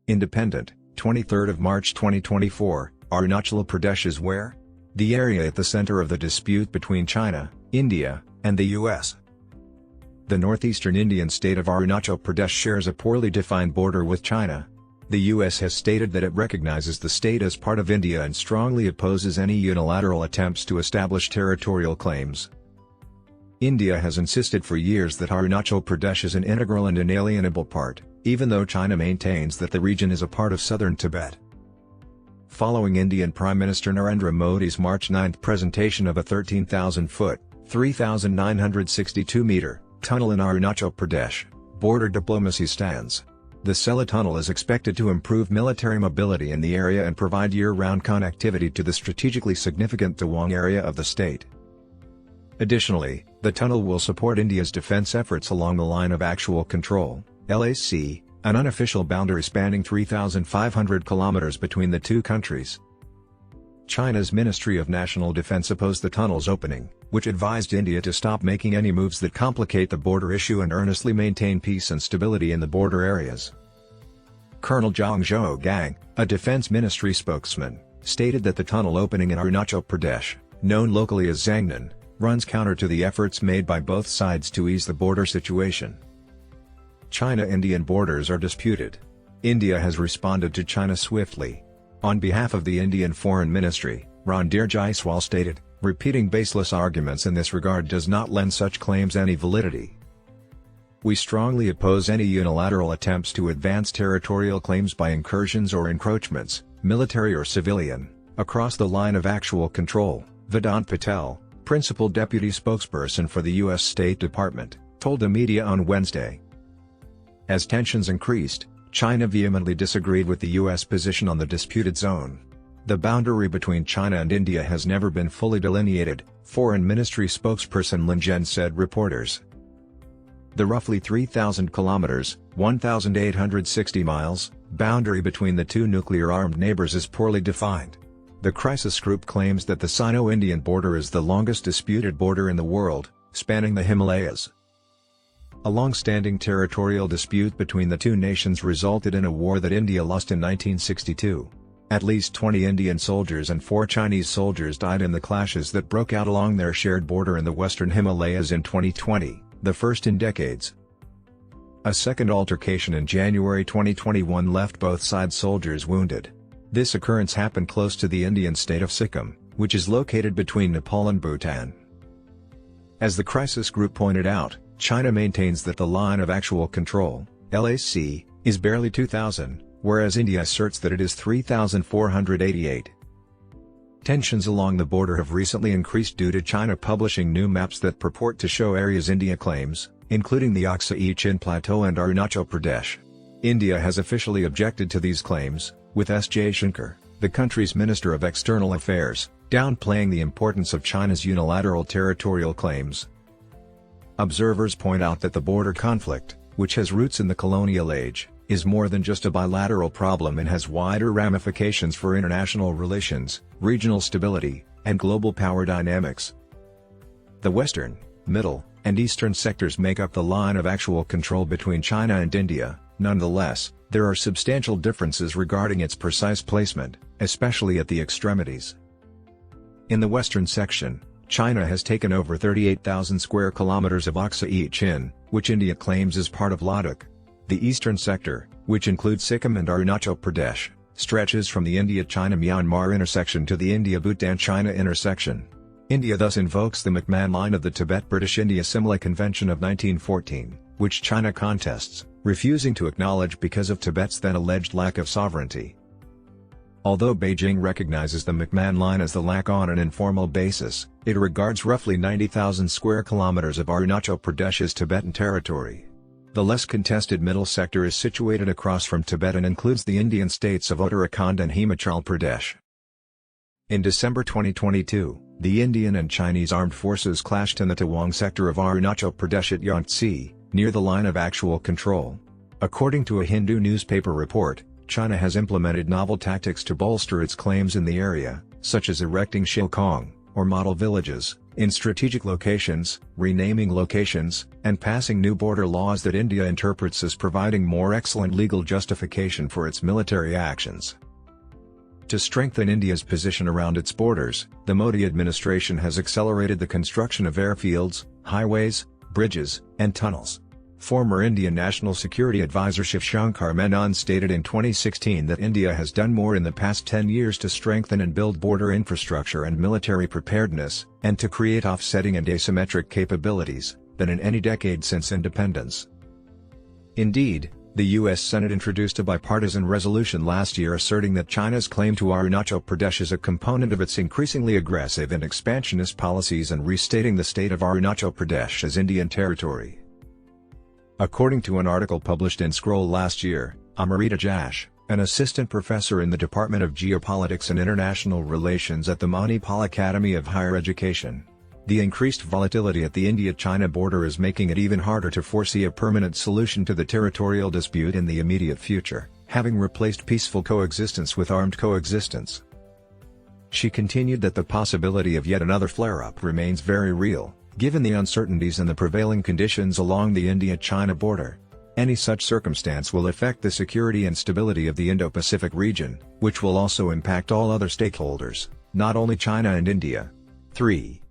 Independent, 23 March 2024, Arunachal Pradesh is where? The area at the center of the dispute between China, India, and the US. The northeastern Indian state of Arunachal Pradesh shares a poorly defined border with China. The US has stated that it recognizes the state as part of India and strongly opposes any unilateral attempts to establish territorial claims. India has insisted for years that Arunachal Pradesh is an integral and inalienable part, even though China maintains that the region is a part of southern Tibet. Following Indian Prime Minister Narendra Modi's March 9 presentation of a 13,000-foot (3,962-meter) tunnel in Arunachal Pradesh, border diplomacy stands. The Sela Tunnel is expected to improve military mobility in the area and provide year-round connectivity to the strategically significant Tawang area of the state. Additionally, the tunnel will support India's defense efforts along the Line of Actual Control, LAC, an unofficial boundary spanning 3,500 kilometers between the two countries. China's Ministry of National Defense opposed the tunnel's opening, which advised India to stop making any moves that complicate the border issue and earnestly maintain peace and stability in the border areas. Colonel Zhang Gang, a defense ministry spokesman, stated that the tunnel opening in Arunachal Pradesh, known locally as Zangnan, runs counter to the efforts made by both sides to ease the border situation. China-Indian borders are disputed. India has responded to China swiftly. On behalf of the Indian Foreign Ministry, Randir Jaiswal stated, "Repeating baseless arguments in this regard does not lend such claims any validity. We strongly oppose any unilateral attempts to advance territorial claims by incursions or encroachments, military or civilian, across the line of actual control," Vedant Patel, principal deputy spokesperson for the U.S. State Department, told the media on Wednesday. As tensions increased, China vehemently disagreed with the U.S. position on the disputed zone. The boundary between China and India has never been fully delineated, Foreign Ministry spokesperson Lin Zhen said reporters. The roughly 3,000 kilometers, 1,860 miles, boundary between the two nuclear-armed neighbors is poorly defined. The crisis group claims that the Sino-Indian border is the longest disputed border in the world, spanning the Himalayas. A long-standing territorial dispute between the two nations resulted in a war that India lost in 1962. At least 20 Indian soldiers and 4 Chinese soldiers died in the clashes that broke out along their shared border in the western Himalayas in 2020, the first in decades. A second altercation in January 2021 left both sides' soldiers wounded. This occurrence happened close to the Indian state of Sikkim, which is located between Nepal and Bhutan. As the crisis group pointed out, China maintains that the Line of Actual Control, LAC, is barely 2,000, whereas India asserts that it is 3,488. Tensions along the border have recently increased due to China publishing new maps that purport to show areas India claims, including the Aksai Chin Plateau and Arunachal Pradesh. India has officially objected to these claims, with S. Jaishankar, the country's Minister of External Affairs, downplaying the importance of China's unilateral territorial claims. Observers point out that the border conflict, which has roots in the colonial age, is more than just a bilateral problem and has wider ramifications for international relations, regional stability, and global power dynamics. The western, middle, and eastern sectors make up the line of actual control between China and India. Nonetheless, there are substantial differences regarding its precise placement, especially at the extremities. In the western section, China has taken over 38,000 square kilometers of Aksai Chin, which India claims is part of Ladakh. The eastern sector, which includes Sikkim and Arunachal Pradesh, stretches from the India-China-Myanmar intersection to the India-Bhutan-China intersection. India thus invokes the McMahon Line of the Tibet-British-India Simla Convention of 1914, which China contests, refusing to acknowledge because of Tibet's then alleged lack of sovereignty. Although Beijing recognizes the McMahon Line as the LAC on an informal basis, it regards roughly 90,000 square kilometers of Arunachal Pradesh as Tibetan territory. The less contested middle sector is situated across from Tibet and includes the Indian states of Uttarakhand and Himachal Pradesh. In December 2022, the Indian and Chinese armed forces clashed in the Tawang sector of Arunachal Pradesh at Yangtze, near the line of actual control. According to a Hindu newspaper report, China has implemented novel tactics to bolster its claims in the area, such as erecting shilkong, or model villages, in strategic locations, renaming locations, and passing new border laws that India interprets as providing more excellent legal justification for its military actions. To strengthen India's position around its borders, the Modi administration has accelerated the construction of airfields, highways, bridges, and tunnels. Former Indian National Security Advisor Shiv Shankar Menon stated in 2016 that India has done more in the past 10 years to strengthen and build border infrastructure and military preparedness, and to create offsetting and asymmetric capabilities, than in any decade since independence. Indeed, the U.S. Senate introduced a bipartisan resolution last year asserting that China's claim to Arunachal Pradesh is a component of its increasingly aggressive and expansionist policies and restating the state of Arunachal Pradesh as Indian territory. According to an article published in Scroll last year, Amrita Jash, an assistant professor in the Department of Geopolitics and International Relations at the Manipal Academy of Higher Education, the increased volatility at the India-China border is making it even harder to foresee a permanent solution to the territorial dispute in the immediate future, having replaced peaceful coexistence with armed coexistence. She continued that the possibility of yet another flare-up remains very real, given the uncertainties and the prevailing conditions along the India-China border. Any such circumstance will affect the security and stability of the Indo-Pacific region, which will also impact all other stakeholders, not only China and India. 3.